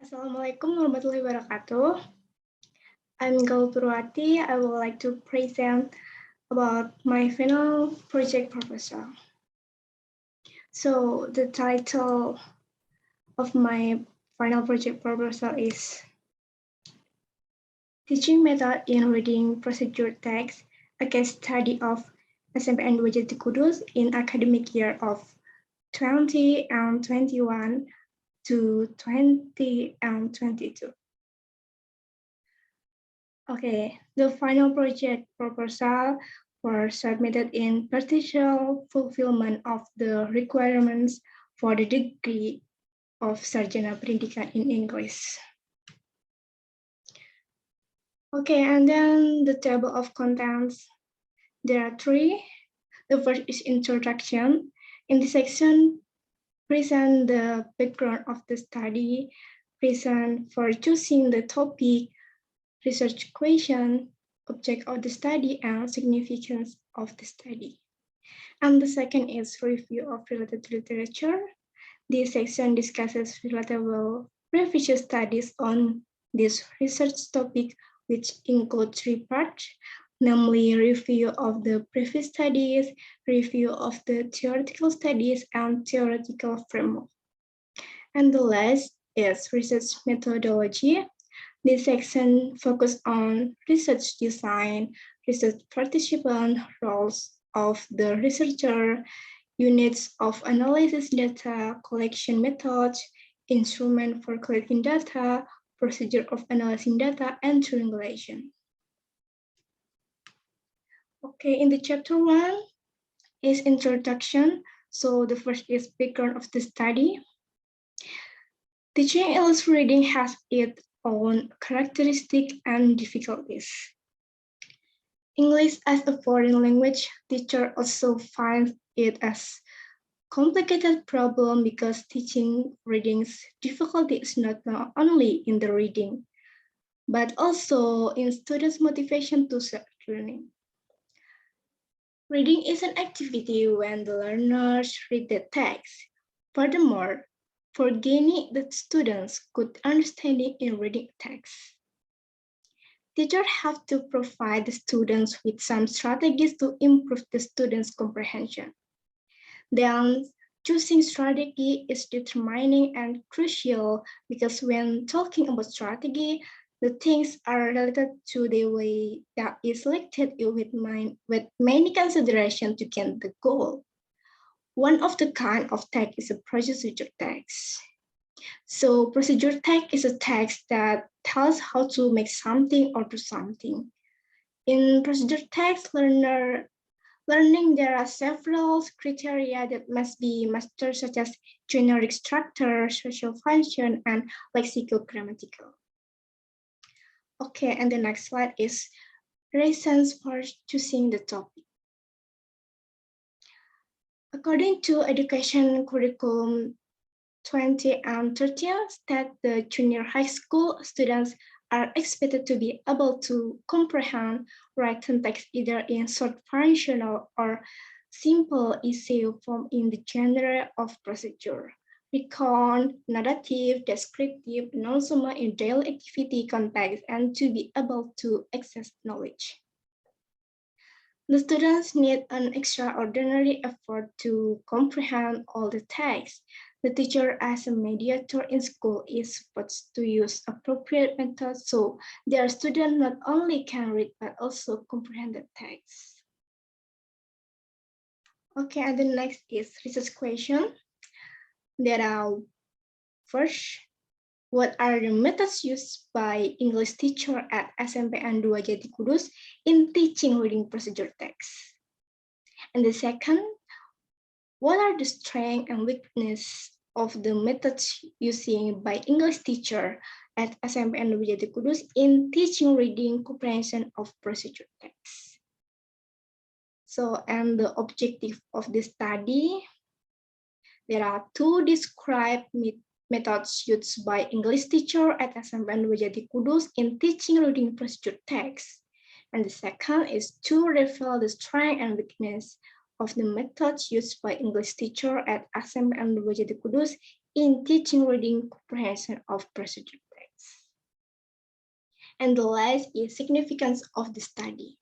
Assalamualaikum warahmatullahi wabarakatuh. I'm Galuh Purwati. I would like to present about my final project proposal. So the title of my final project proposal is Teaching Method in Reading Procedure Text, a case study of SMPN Jati Kudus in academic year of 2021 to 2022. Okay, the final project proposal was submitted in partial fulfillment of the requirements for the degree of Sarjana Pendidikan in English. Okay, and then the table of contents. There are three. The first is introduction. In this section, present the background of the study, present for choosing the topic, research question, object of the study, and significance of the study. And the second is review of related literature. This section discusses relatable previous studies on this research topic, which include three parts, namely review of the previous studies, review of the theoretical studies, and theoretical framework. And the last is research methodology. This section focuses on research design, research participant roles of the researcher, units of analysis data, collection methods, instrument for collecting data, procedure of analyzing data, and triangulation. Okay, in the chapter 1 is introduction. So the first is background of the study. Teaching English reading has its own characteristics and difficulties. English as a foreign language, teacher also finds it as complicated problem because teaching reading's difficulty is not only in the reading, but also in students' motivation to start learning. Reading is an activity when the learners read the text. Furthermore, for gaining the students good understanding in reading text, teachers have to provide the students with some strategies to improve the students' comprehension. Then, choosing strategy is determining and crucial because when talking about strategy, the things are related to the way that is selected with many considerations to get the goal. One of the kind of text is a procedure text. So procedure text is a text that tells how to make something or do something. In procedure text, learning there are several criteria that must be mastered, such as generic structure, social function, and lexicogrammatical. Okay, and the next slide is reasons for choosing the topic. According to Education Curriculum 20 and 30, that the junior high school students are expected to be able to comprehend written text either in short functional or simple essay form in the genre of procedure, recount, narrative, descriptive, and also in daily activity context, and to be able to access knowledge. The students need an extraordinary effort to comprehend all the text. The teacher as a mediator in school is supposed to use appropriate methods so their students not only can read but also comprehend the text. Okay, and the next is research question. There are first, what are the methods used by English teacher at SMPN 2 Jati Kudus in teaching reading procedure text? And the second, what are the strengths and weaknesses of the methods using by English teacher at SMPN 2 Jati Kudus in teaching reading comprehension of procedure text? So, and the objective of this study, there are two described methods used by English teacher at SMPN 2 Jati Kudus in teaching reading procedure text. And the second is to reveal the strength and weakness of the methods used by English teacher at SMPN 2 Jati Kudus in teaching reading comprehension of procedure text. And the last is significance of the study.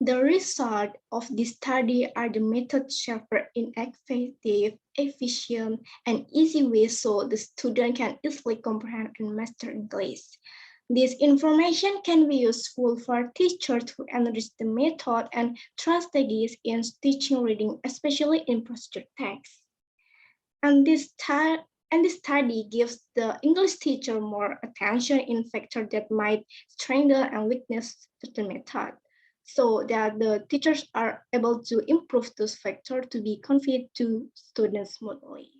The result of this study are the methods shared in effective, efficient, and easy ways so the student can easily comprehend and master English. This information can be useful for teachers to analyze the method and strategies in teaching reading, especially in procedure text. And this study gives the English teacher more attention in factors that might strengthen and weakness the method, so that the teachers are able to improve those factors to be conveyed to students smoothly.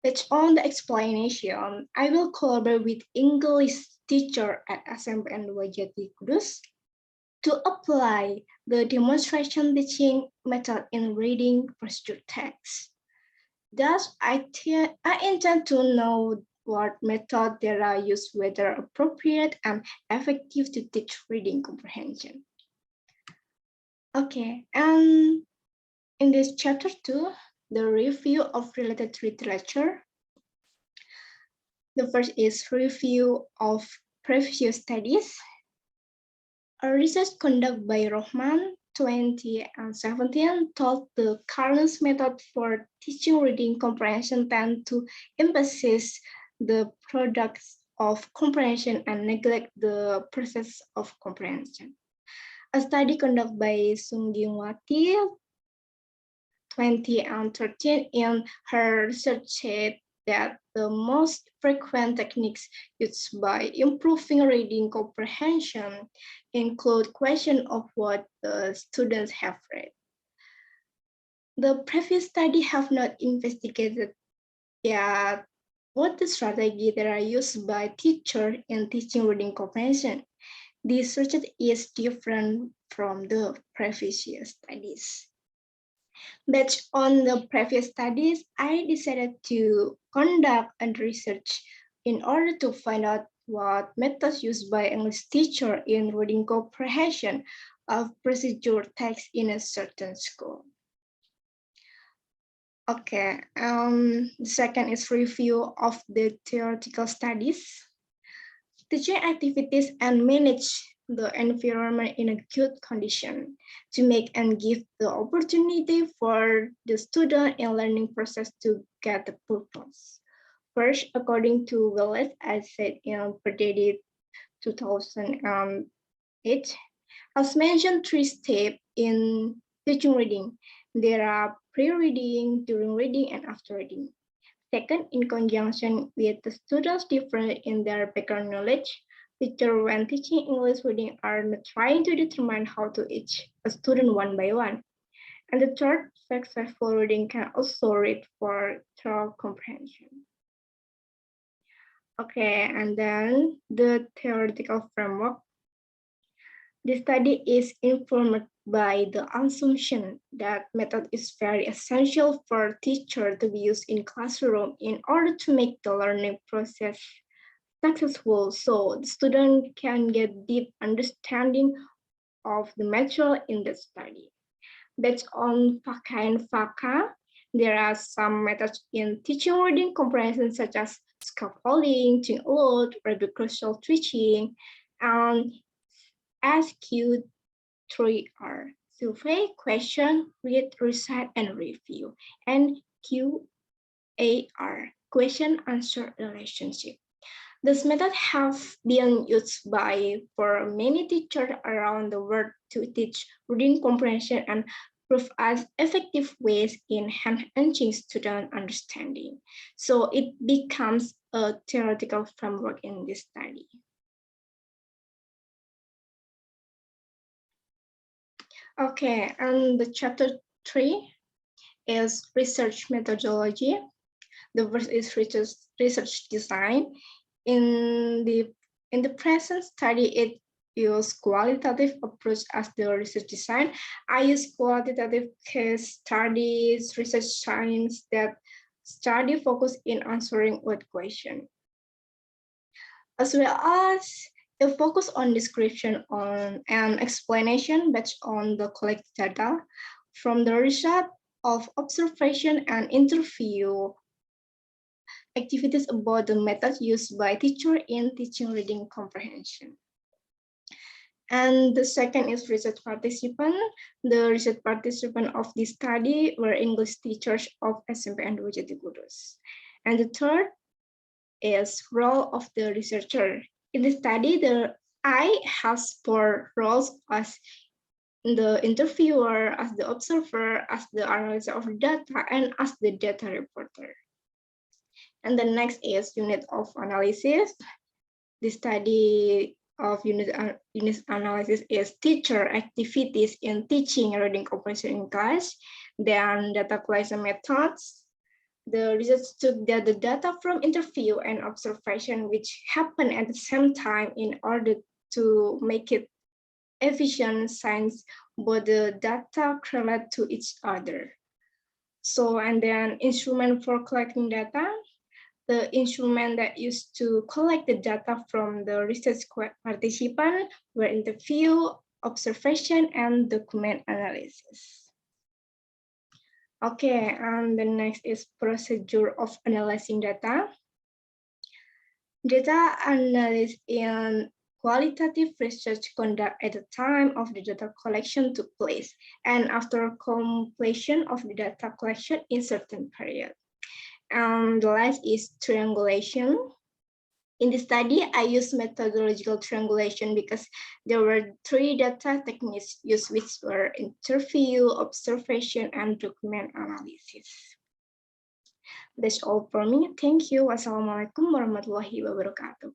Based on the explanation, I will collaborate with English teacher at SMP and Wajati Kudus to apply the demonstration teaching method in reading procedure text. Thus, I intend to know what method there are used, whether appropriate and effective to teach reading comprehension. Okay, and in this chapter 2, the review of related literature. The first is review of previous studies. A research conducted by Rohman 2017 taught the current method for teaching reading comprehension tend to emphasize the products of comprehension and neglect the process of comprehension. A study conducted by Sunggingwati 2013 in her research said that the most frequent techniques used by improving reading comprehension include question of what the students have read. The previous study have not investigated yet what the strategy that are used by teachers in teaching reading comprehension. This research is different from the previous studies. Based on the previous studies, I decided to conduct a research in order to find out what methods used by English teacher in reading comprehension of procedure text in a certain school. Okay, the second is review of the theoretical studies. Teaching activities and manage the environment in a good condition to make and give the opportunity for the student in learning process to get the purpose. First, according to Willis, as said in Purwati 2008, as mentioned, 3 steps in teaching reading. There are pre-reading, during reading, and after reading. Second, in conjunction with the students different in their background knowledge, teachers when teaching English reading are not trying to determine how to teach a student one by one. And the third, successful reading can also read for thorough comprehension. Okay, and then the theoretical framework. The study is informed by the assumption that method is very essential for teacher to be used in classroom in order to make the learning process successful, so the student can get deep understanding of the material in the study. Based on FACA and FACA, there are some methods in teaching reading comprehension such as scaffolding, think aloud, crucial teaching, and SQ3R. Survey, question, read, recite, and review. And QAR, question, answer, relationship. This method has been used for many teachers around the world to teach reading comprehension and prove as effective ways in enhancing student understanding. So it becomes a theoretical framework in this study. Okay, and the chapter 3 is research methodology. The first is research design. In the present study, it uses qualitative approach as the research design. I use qualitative case studies, research science that study focus in answering what question, as well as a focus on description and explanation based on the collected data from the result of observation and interview activities about the method used by teacher in teaching reading comprehension. And the second is research participant. The research participant of this study were English teachers of SMP and Jati Kudus. And the third is role of the researcher. In the study, the I has 4 roles as the interviewer, as the observer, as the analyzer of data, and as the data reporter. And the next is unit of analysis. The study of unit analysis is teacher activities in teaching reading comprehension in class, then data collection methods. The research took the data from interview and observation which happen at the same time in order to make it efficient since both the data correlate to each other. So, and then instrument for collecting data. The instrument that used to collect the data from the research participant were interview, observation, and document analysis. Okay, and the next is procedure of analyzing data. Data analysis in qualitative research conduct at the time of the data collection took place and after completion of the data collection in certain period. And the last is triangulation. In the study, I used methodological triangulation because there were 3 data techniques used, which were interview, observation, and document analysis. That's all for me. Thank you. Wassalamualaikum warahmatullahi wabarakatuh.